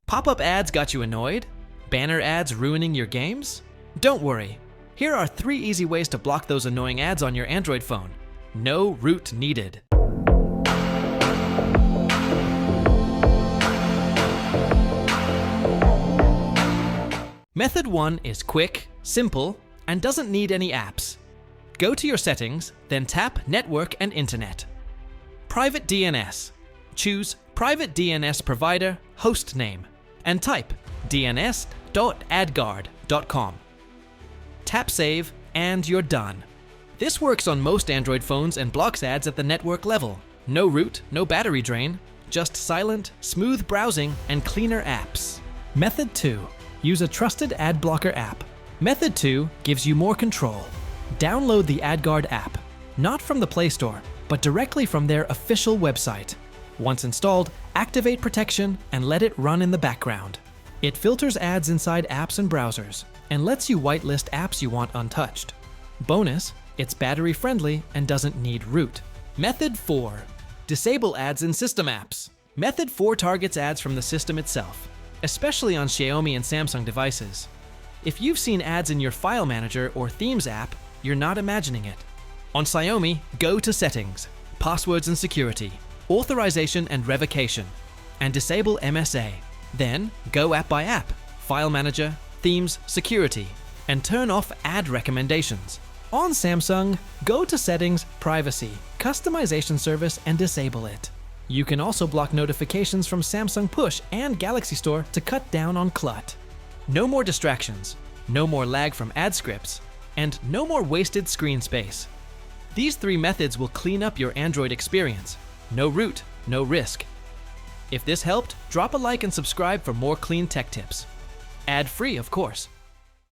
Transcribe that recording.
Pop-up ads got you annoyed? Banner ads ruining your games? Don't worry. Here are 3 easy ways to block those annoying ads on your Android phone. No root needed. Method 1 is quick, simple, and doesn't need any apps. Go to your settings, then tap Network and Internet. Private DNS. Choose Private DNS Provider Host Name and type dns.adguard.com. Tap Save and you're done. This works on most Android phones and blocks ads at the network level. No root, no battery drain, just silent, smooth browsing and cleaner apps. Method 2. Use a trusted ad blocker app. Method 2 gives you more control. Download the AdGuard app, not from the Play Store, but directly from their official website. Once installed, activate protection and let it run in the background. It filters ads inside apps and browsers and lets you whitelist apps you want untouched. Bonus, it's battery friendly and doesn't need root. Method 4. Disable ads in system apps. Method 4 targets ads from the system itself, especially on Xiaomi and Samsung devices. If you've seen ads in your File Manager or Themes app, you're not imagining it. On Xiaomi, go to Settings, Passwords and Security, Authorization and Revocation, and disable MSA. Then, go app by app, File Manager, Themes, Security, and turn off ad recommendations. On Samsung, go to Settings, Privacy, Customization Service, and disable it. You can also block notifications from Samsung Push and Galaxy Store to cut down on CLUT. No more distractions, no more lag from ad scripts, and no more wasted screen space. These 3 methods will clean up your Android experience. No root, no risk. If this helped, drop a like and subscribe for more clean tech tips. Ad-free, of course.